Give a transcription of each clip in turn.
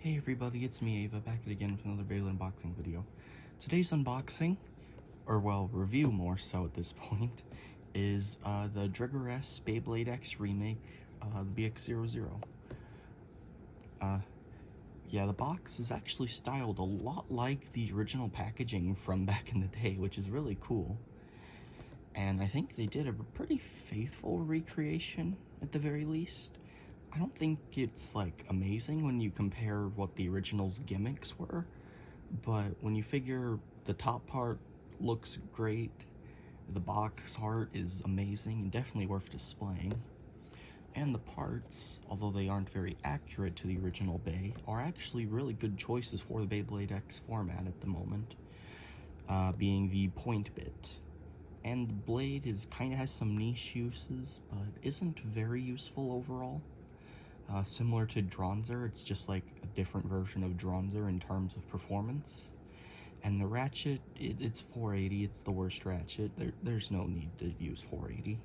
Hey everybody, it's me Ava, back at again with another Beyblade unboxing video. Today's unboxing, or well, review more so at this point, is the Driger S Beyblade X remake, the Bx-00. Yeah, the box is actually styled a lot like the original packaging from back in the day, which is really cool. And I think they did a pretty faithful recreation, at the very least. I don't think it's like amazing when you compare what the original's gimmicks were, but when you figure the top part looks great, the box art is amazing and definitely worth displaying, and the parts, although they aren't very accurate to the original Bey, are actually really good choices for the Beyblade X format at the moment, being the point bit. And the blade kind of has some niche uses, but isn't very useful overall. Similar to Driger, it's just like a different version of Driger in terms of performance. And the ratchet, it's 480, it's the worst ratchet. There's no need to use 480.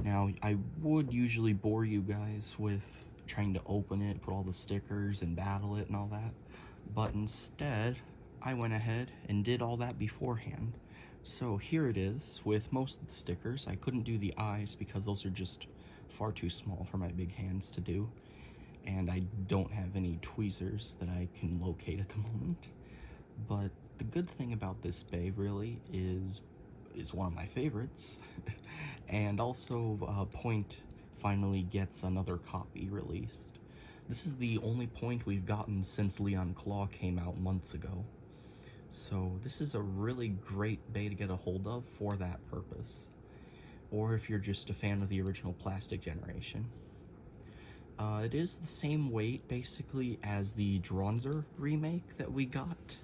Now, I would usually bore you guys with trying to open it, put all the stickers, and battle it and all that. But instead, I went ahead and did all that beforehand. So here it is, with most of the stickers. I couldn't do the eyes because those are just far too small for my big hands to do, and I don't have any tweezers that I can locate at the moment. But the good thing about this Bey really is one of my favorites, and also Point finally gets another copy released. This is the only Point we've gotten since Leon Claw came out months ago, so this is a really great Bey to get a hold of for that purpose, or if you're just a fan of the original plastic generation. It is the same weight, basically, as the Driger remake that we got.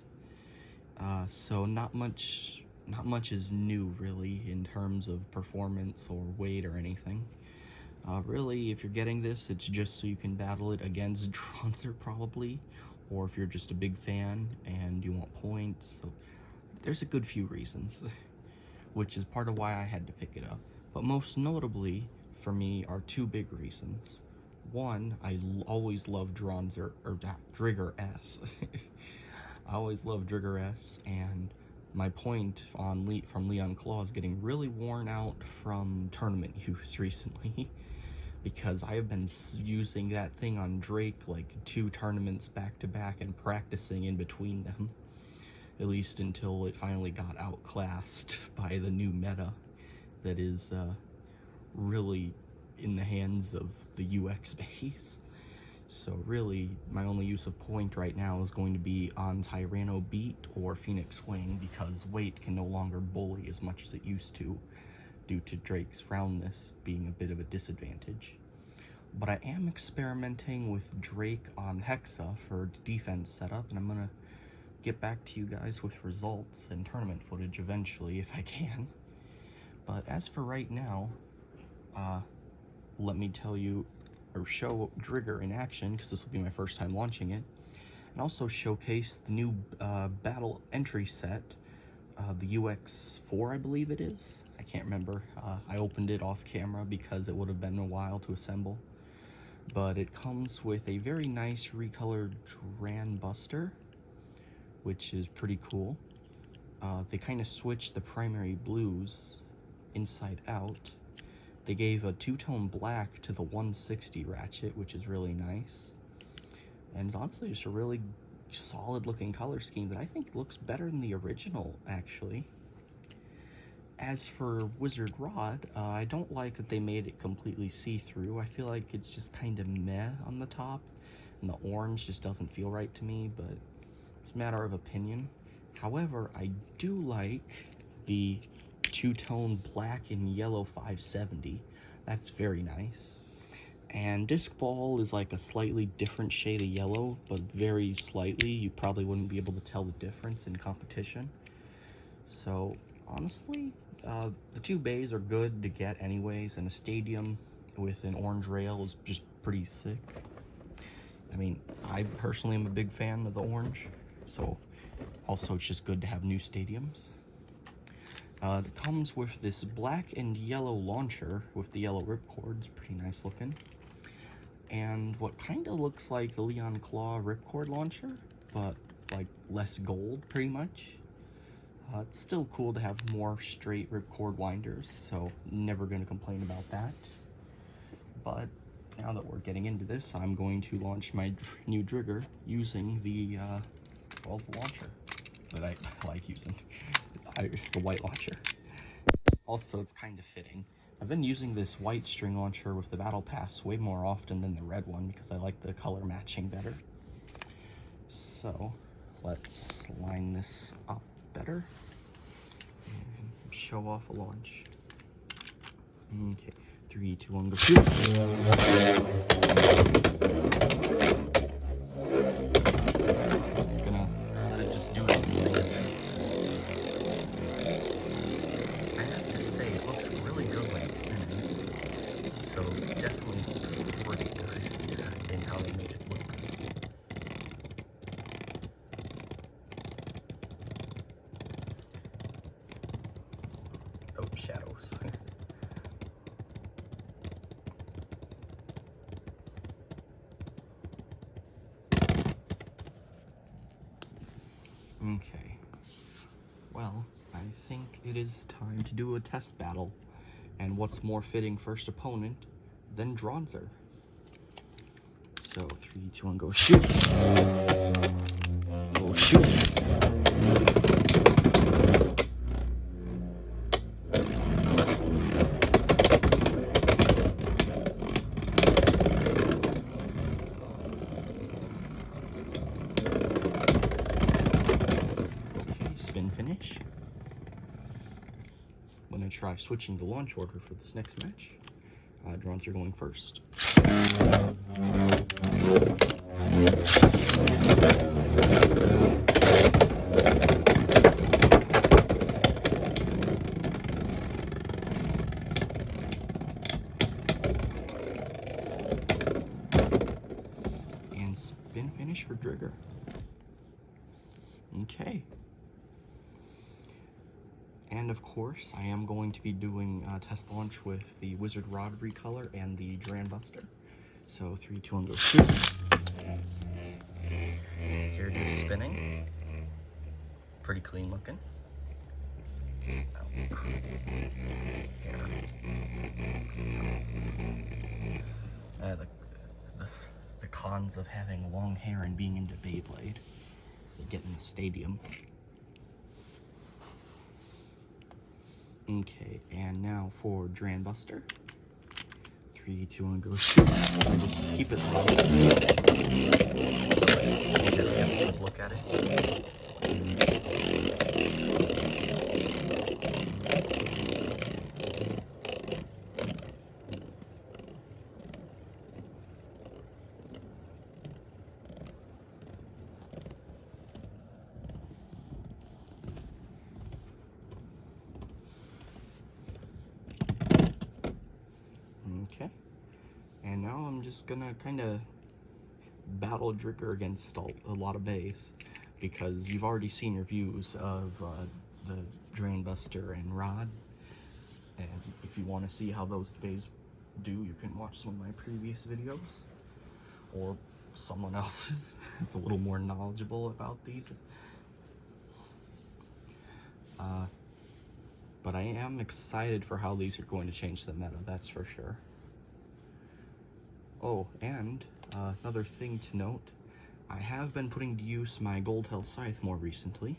So not much is new, really, in terms of performance or weight or anything. Really, if you're getting this, it's just so you can battle it against Driger, probably, or if you're just a big fan and you want points. So there's a good few reasons, which is part of why I had to pick it up. But most notably, for me, are two big reasons. One, I always loved Driger S. I always loved Driger S, and my Point from Leon Claw is getting really worn out from tournament use recently, because I have been using that thing on Drake like 2 tournaments back to back and practicing in between them, at least until it finally got outclassed by the new meta that is really in the hands of the UX base. So really, my only use of Point right now is going to be on Tyranno Beat or Phoenix Wing, because weight can no longer bully as much as it used to, due to Drake's roundness being a bit of a disadvantage. But I am experimenting with Drake on Hexa for defense setup, and I'm gonna get back to you guys with results and tournament footage eventually if I can. But as for right now, let me tell you, or show Driger in action, because this will be my first time launching it, and also showcase the new battle entry set, the UX-04, I believe it is. I can't remember. I opened it off camera because it would have been a while to assemble. But it comes with a very nice recolored Dran Buster, which is pretty cool. They kind of switched the primary blues inside out. They gave a 2-tone black to the 160 ratchet, which is really nice. And it's honestly just a really solid looking color scheme that I think looks better than the original, actually. As for Wizard Rod, I don't like that they made it completely see-through. I feel like it's just kind of meh on the top, and the orange just doesn't feel right to me, but it's a matter of opinion. However, I do like the 2-tone black and yellow 570. That's very nice. And Disc Ball is like a slightly different shade of yellow, but very slightly. You probably wouldn't be able to tell the difference in competition. So honestly, the 2 bays are good to get anyways, and a stadium with an orange rail is just pretty sick. I mean, I personally am a big fan of the orange, so also it's just good to have new stadiums. It comes with this black and yellow launcher with the yellow ripcords, pretty nice looking. and what kind of looks like the Leon Claw ripcord launcher, but like less gold pretty much. It's still cool to have more straight ripcord winders, so never going to complain about that. But now that we're getting into this, I'm going to launch my new Driger using the launcher that I like using, the white launcher. Also, it's kind of fitting. I've been using this white string launcher with the Battle Pass way more often than the red one because I like the color matching better. So let's line this up better and show off a launch. Okay, 3, 2, 1, go shoot. Gonna let it just do its thing. I have to say, it looks really good when spinning. So definitely pretty good in how they made it look. Oh, shadows. Okay, well, I think it is time to do a test battle, and what's more fitting first opponent than Driger. So 3, 2, 1, go shoot! Go shoot! Spin finish. I'm going to try switching the launch order for this next match. Driger going first. And spin finish for Driger. Okay. And of course, I am going to be doing a test launch with the Wizard Rod Recolor and the Dran Buster. So 3, 2, 1, go shoot. Here it is spinning. Pretty clean looking. The cons of having long hair and being into Beyblade is they get in the stadium. Okay, and now for Dran Buster. 3, 2, 1, go shoot. And just keep it low. Look at it. Okay, and now I'm just gonna kind of battle Driger against a lot of bays, because you've already seen reviews of the Dran Buster and Rod, and if you want to see how those bays do, you can watch some of my previous videos, or someone else's. It's a little more knowledgeable about these. But I am excited for how these are going to change the meta, that's for sure. Oh, and another thing to note, I have been putting to use my Gold Hell Scythe more recently.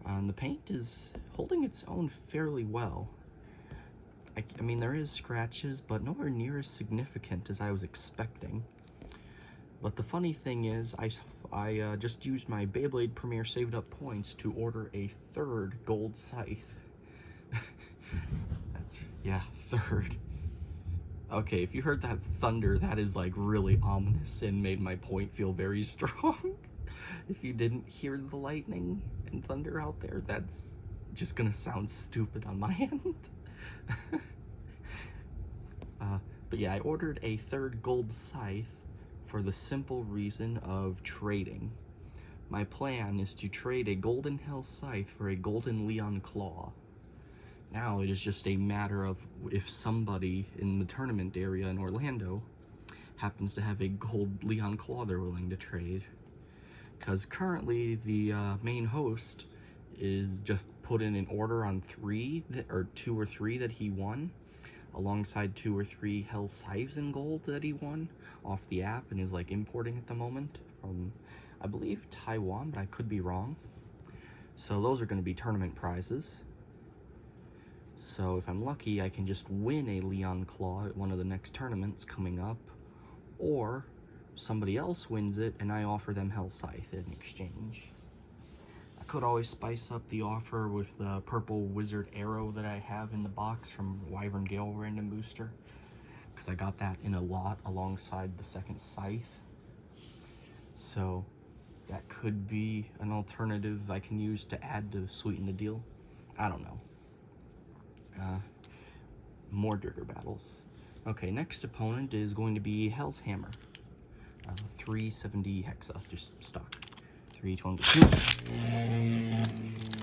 And the paint is holding its own fairly well. I mean, there is scratches, but nowhere near as significant as I was expecting. But the funny thing is, I just used my Beyblade Premier saved up points to order a third gold scythe. Yeah, third. Okay, if you heard that thunder, that is like really ominous and made my point feel very strong. If you didn't hear the lightning and thunder out there, that's just gonna sound stupid on my end. But yeah, I ordered a third gold scythe for the simple reason of trading. My plan is to trade a Golden Hell Scythe for a Golden Leon Claw. Now it is just a matter of if somebody in the tournament area in Orlando happens to have a gold Leon Claw they're willing to trade. Because currently the main host is just put in an order on 2 or 3 that he won, alongside 2 or 3 Hell Scythes in gold that he won off the app and is like importing at the moment from, I believe, Taiwan, but I could be wrong. So those are going to be tournament prizes. So if I'm lucky, I can just win a Leon Claw at one of the next tournaments coming up, or somebody else wins it and I offer them Hell Scythe in exchange. I could always spice up the offer with the purple wizard arrow that I have in the box from Wyvern Gale Random Booster, because I got that in a lot alongside the second scythe. So that could be an alternative I can use to add to sweeten the deal. I don't know. More Driger battles. Okay, next opponent is going to be Hell's Hammer. 370 Hexa, just stock. 3, 2, 1, go shoot.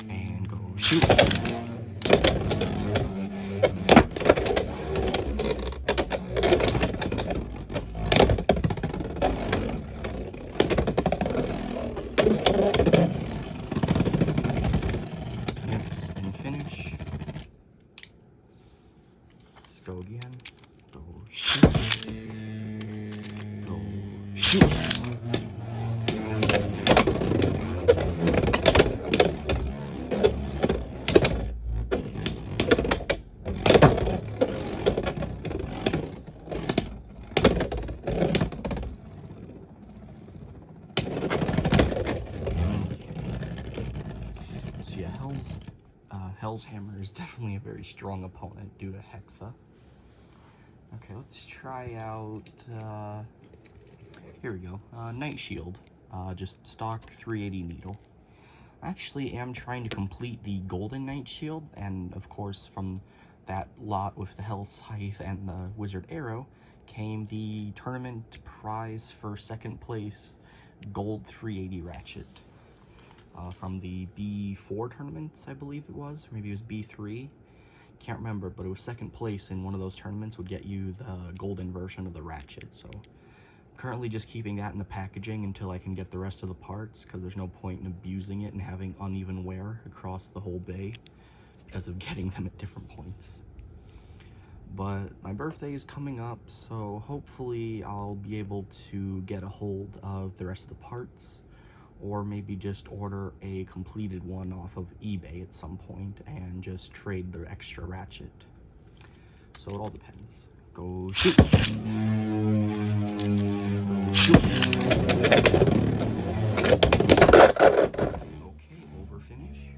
And go shoot. Next and finish. Let's go again. Go shoot. Go shoot. So yeah, Hell's Hammer is definitely a very strong opponent due to Hexa. Okay, let's try out, here we go, Night Shield, just stock 380 needle. I actually am trying to complete the Golden Night Shield, and of course from that lot with the Hell Scythe and the Wizard Arrow came the tournament prize for second place Gold 380 Ratchet. From the B4 tournaments, I believe it was, or maybe it was B3. Can't remember, but it was second place in one of those tournaments would get you the golden version of the Ratchet. So currently just keeping that in the packaging until I can get the rest of the parts, because there's no point in abusing it and having uneven wear across the whole bay because of getting them at different points. But my birthday is coming up, so hopefully I'll be able to get a hold of the rest of the parts, or maybe just order a completed one off of eBay at some point and just trade the extra Ratchet. So it all depends. Go shoot! Go shoot! Okay, over finish.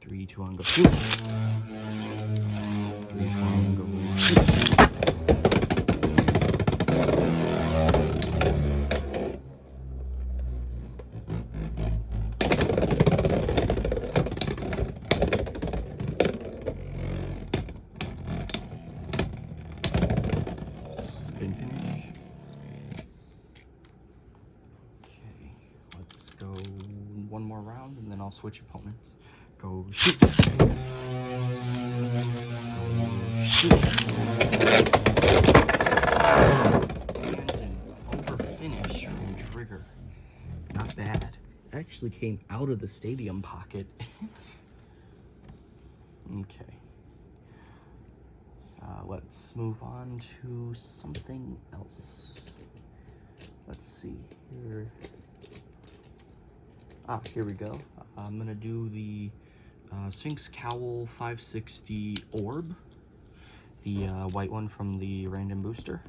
3, 2, 1, go shoot! 3, 2, 1, go shoot! Spin finish. Okay, let's go one more round and then I'll switch opponents. Go shoot! Go shoot! And an over finish from Driger. Not bad. It actually came out of the stadium pocket. Okay. Let's move on to something else. Let's see here. Here we go. I'm gonna do the Sphinx Cowl 560 Orb, the white one from the random booster.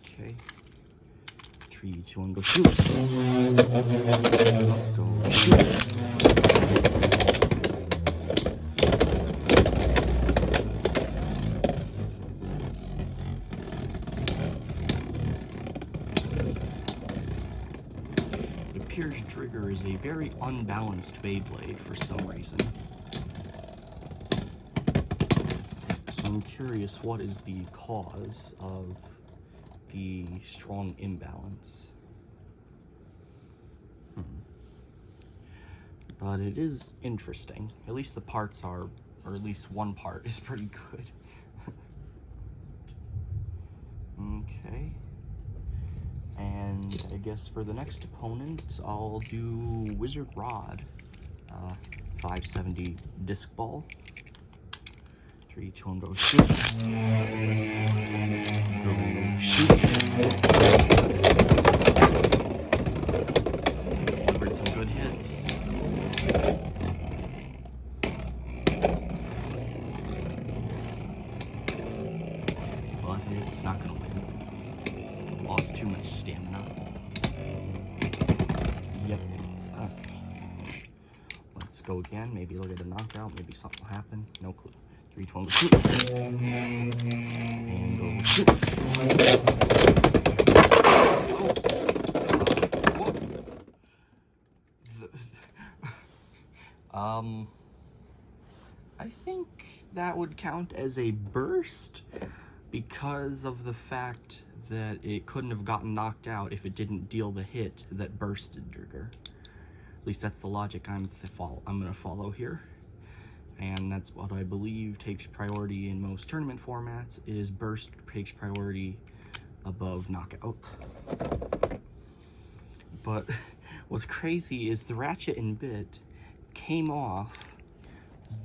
Okay. 3, 2, 1, go shoot! Go shoot! It appears Driger is a very unbalanced Beyblade for some reason. So I'm curious what is the cause of the strong imbalance. But it is interesting. At least the parts are, or at least one part is pretty good. Okay. And I guess for the next opponent, I'll do Wizard Rod. 570 disc ball. 3, 2, 1, go shoot. Go shoot. Delivered some good hits. But it's not gonna win. Lost too much stamina. Yep. Okay. Let's go again. Maybe they'll get a knockout. Maybe something will happen. No clue. 3, 2, 1, go shoot. And go shoot. I think that would count as a burst because of the fact that it couldn't have gotten knocked out if it didn't deal the hit that bursted Driger. At least that's the logic I'm gonna follow here. And that's what I believe takes priority in most tournament formats, is burst takes priority above knockout. But what's crazy is the ratchet and bit came off,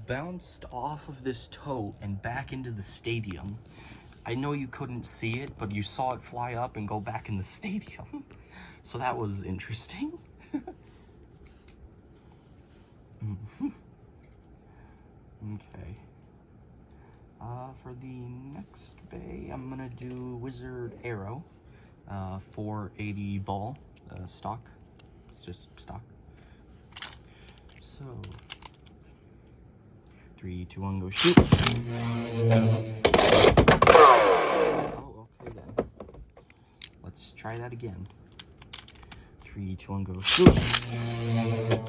bounced off of this tote and back into the stadium. I know you couldn't see it, but you saw it fly up and go back in the stadium. So that was interesting. Okay. For the next bay, I'm gonna do Wizard Arrow. 480 ball, stock. It's just stock. So 3, 2, 1, go shoot. Oh, okay then. Let's try that again. 3, 2, 1, go shoot. Go shoot.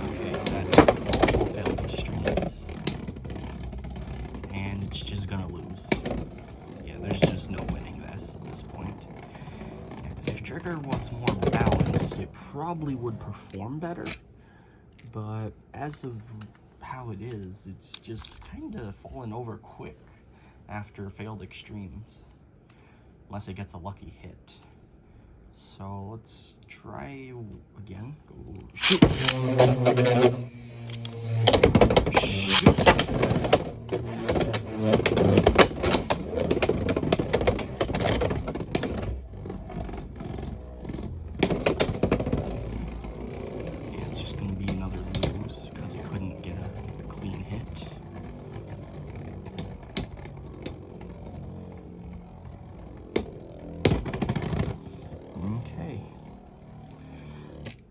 Okay, that's all failed extremes. And it's just gonna lose. Yeah, there's just no winning this at this point. If Driger was more balanced, it probably would perform better. But as of how it is, it's just kind of fallen over quick after failed extremes. Unless it gets a lucky hit. So let's try again. Go shoot. Shoot. Yeah, it's just gonna be another lose because it couldn't get a clean hit. Okay.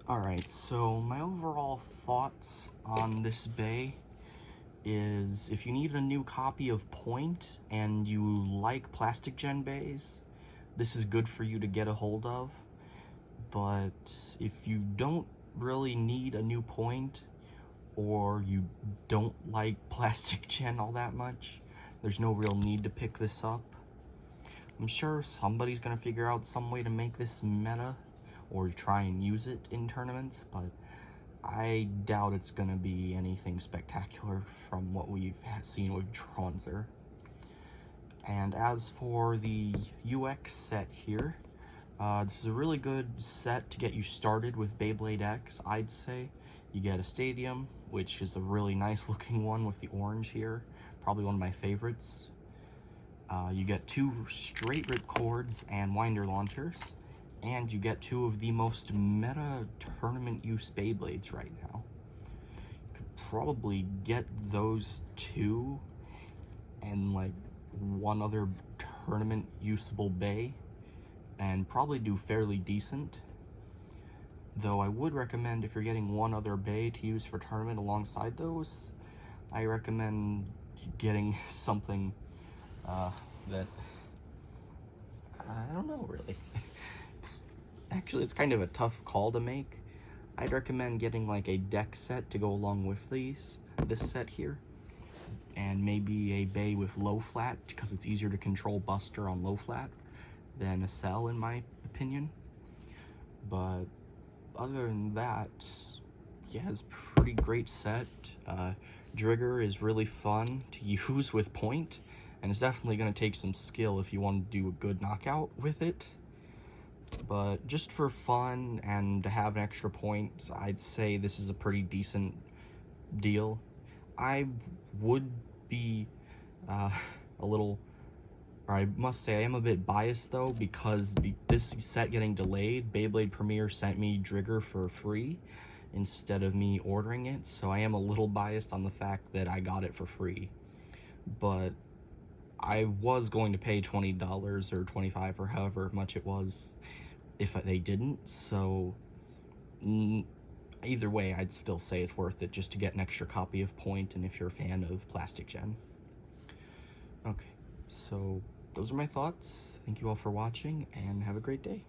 Alright, so my overall thoughts on this bay is if you need a new copy of Point and you like plastic gen bays, this is good for you to get a hold of. But if you don't really need a new Point, or you don't like plastic gen all that much, there's no real need to pick this up. I'm sure somebody's gonna figure out some way to make this meta or try and use it in tournaments, but I doubt it's gonna be anything spectacular from what we've seen with Driger. And as for the UX set here, this is a really good set to get you started with Beyblade X, I'd say. You get a stadium, which is a really nice looking one with the orange here, probably one of my favorites. You get 2 straight rip cords and winder launchers, and you get 2 of the most meta tournament use Beyblades right now. You could probably get those 2 and like 1 other tournament usable bay and probably do fairly decent. Though I would recommend, if you're getting 1 other bay to use for tournament alongside those, I recommend getting something that I don't know really. Actually, it's kind of a tough call to make. I'd recommend getting like a deck set to go along with this set here, and maybe a bay with low flat because it's easier to control Buster on low flat than a cell, in my opinion. But other than that, yeah, it's a pretty great set. Driger is really fun to use with point, and it's definitely going to take some skill if you want to do a good knockout with it. But just for fun and to have an extra point, I'd say this is a pretty decent deal. I would be a little, or I must say I am a bit biased though, because this set getting delayed, Beyblade Premiere sent me Driger for free instead of me ordering it, so I am a little biased on the fact that I got it for free. But I was going to pay $20 or $25 or however much it was if they didn't, so either way I'd still say it's worth it just to get an extra copy of Point, and if you're a fan of Plastic Gen. Okay, so those are my thoughts. Thank you all for watching, and have a great day.